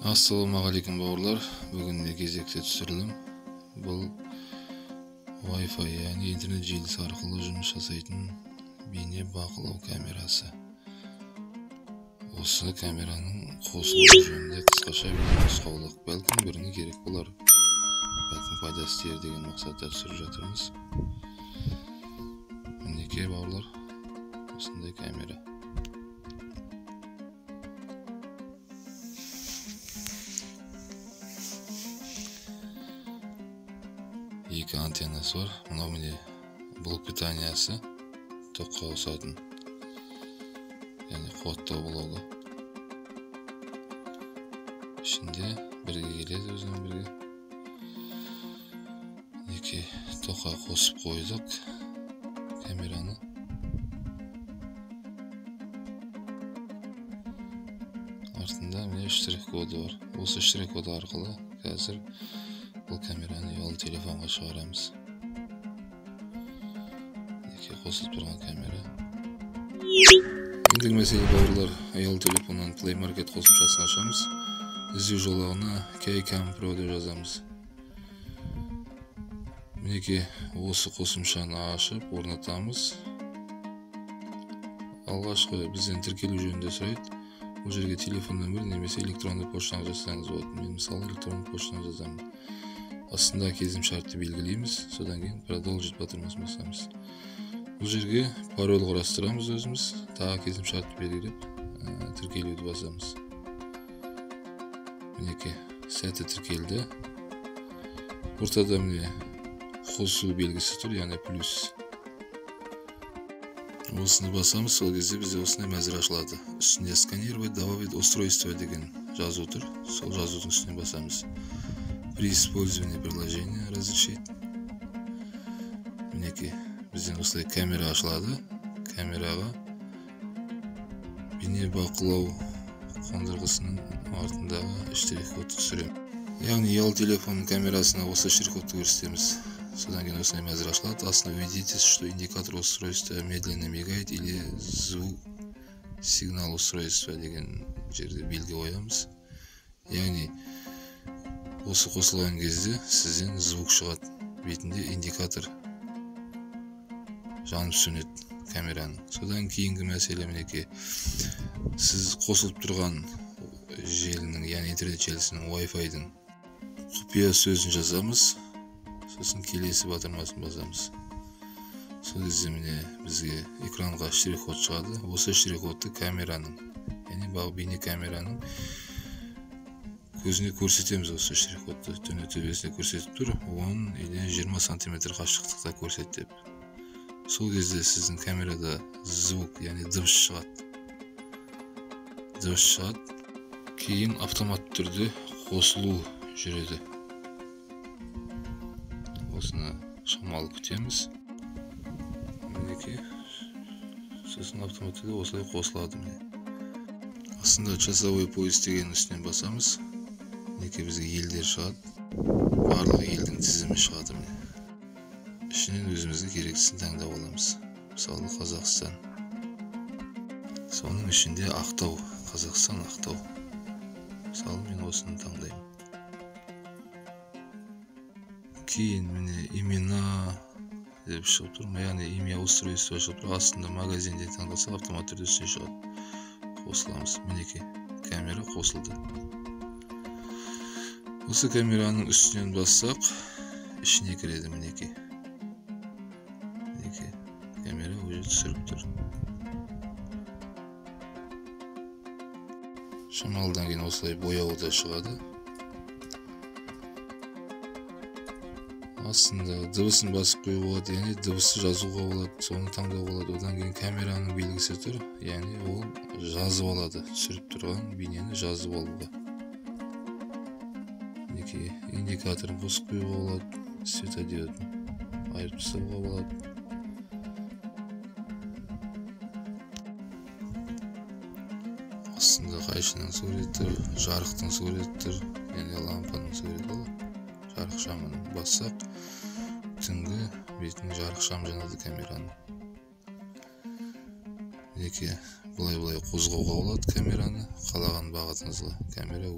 Assalamualaikum bауырлар. Бүгін кезекті түсірілім. Бұл Wi-Fi, яғни интернет желісі арқылы жұмыс жасайтын бейне бақылау камерасы. Осы камераның қосылуы жөнінде қысқаша бір нұсқаулық, бәлкім біріне керек болар, бәлкім пайдасы тиер деген мақсатта түсіріп жатырмыз. Мінекей бауырлар, осындай камера. Екі антеннасы бар. Мынау міне блок питаниясы, тоққа қосатын, яғни қуаттау блогы. Ішінде бірге келеді, өзімен бірге. Екі тоққа қосып қойдық камераны. Артында міне штрих-коды бар. Осы штрих-коды арқылы қазір бұл камераны ұялы телефонға шығарамыз. Қосылып тұрған камера. Ендігі мәселе бауырлар, ұялы телефоннан Play Market қосымшасын ашамыз. Іздеу жолағына Kcam Pro деп жазамыз. Мінекей осы қосымшаны ашып орнатамыз. Алғашқы бізден тіркелу жөнінде сұрайды. Бұл жерге телефон нөмірі немесе электронды поштаны жазсаңыз болады. Мен мысалы электронды поштаны жазамын. Астында келісімшартты белгілейміз, содан кейін продолжить батырмасын басамыз. Бұл жерге пароль құрастырамыз өзіміз, тағы келісімшартты белгілеп, тіркелуді басамыз. Мінекей сәті тіркелді. Ортада міне қосу белгісі тұр, яғни плюс. Осыны басамыз, сол кезде бізде осындай мәзір ашылады. Үстінде сканировать, добавить устройство деген жазу тұр. Сол жазудың үстіне басамыз. При использовании приложения разрешить. Мінекей бізден осылай камера ашылады. Камераға бейне бақылау қондырғысының артындағы штрих-кодты түсіремін. Яғни ұялы телефонның камерасына осы штрих-кодты көрсетеміз. Содан кейін осылай мәзір ашылады. Астына увидите, что индикатор устройства медленно мигает или звук сигнал устройства деген жерде белгі қоямыз. Яғни осы қосылған кезде сізден звук шығады. Бетінде индикатор жанып сөнеді камераның. Содан кейінгі мәселе мінекей. Сіз қосылып тұрған желінің, яғни интернет желісінің Wi-Fi-дің құпия сөзін жазамыз. Сосын келесі батырмасын басамыз. Сол кезде міне бізге экранға штрих-код шығады. Осы штрих-кодты камераның, яғни бейне камераның көзіне көрсетеміз. Осы штрих-кодты төне төбесіне көрсетіп тұр, 10 или 20 сантиметр қашықтықта көрсетіп. Сол кезде сіздің камерада звук, яғни дыбыс шығады. Дыбыс шығады. Кейін автомат түрде қосылу жүреді. Осыны шамалы күтеміз. Мінекей сосын автомат түрде осылай қосылады. Астында часовой пояс деген үстінен басамыз. Мінекей бізге елдер шығады. Барлық елдің тізімі шығады. Ішінен өзімізге керектісін таңдап аламыз. Мысалы Қазақстан. Соның ішінде Ақтау. Қазақстан, Ақтау. Мысалы мен осыны таңдаймын. Кейін міне имена деп шығып тұр. Яғни имя устройство шығып тұр. Астында магазинде таңдасақ автомат түрде үстіне шығады. Қосыламыз. Мінекей камера қосылды. Осы камераның үстінен бассақ, ішіне кіреді. Мінекей камера өзі түсіріп тұр. Шамалдан кейін осылай бояуы да шығады. Астында дыбысын басып қою болады, яғни дыбысы жазуға болады, соны таңдау болады. Одан кейін камераның белгісі тұр, яғни ол жазып алады, түсіріп тұрған бейнені жазып алуға. Индикаторын қосып қоюға болады, светодиодын айырып тастауға болады. Астында қайшының суреті, жарықтың суреті, яғни лампаның суреті болады. Жарық шамын бассақ, түнгі бетінің жарық шам жанады камераны. Мінекей бұлай қозғауға болады камераны, қалаған бағытыңызға камера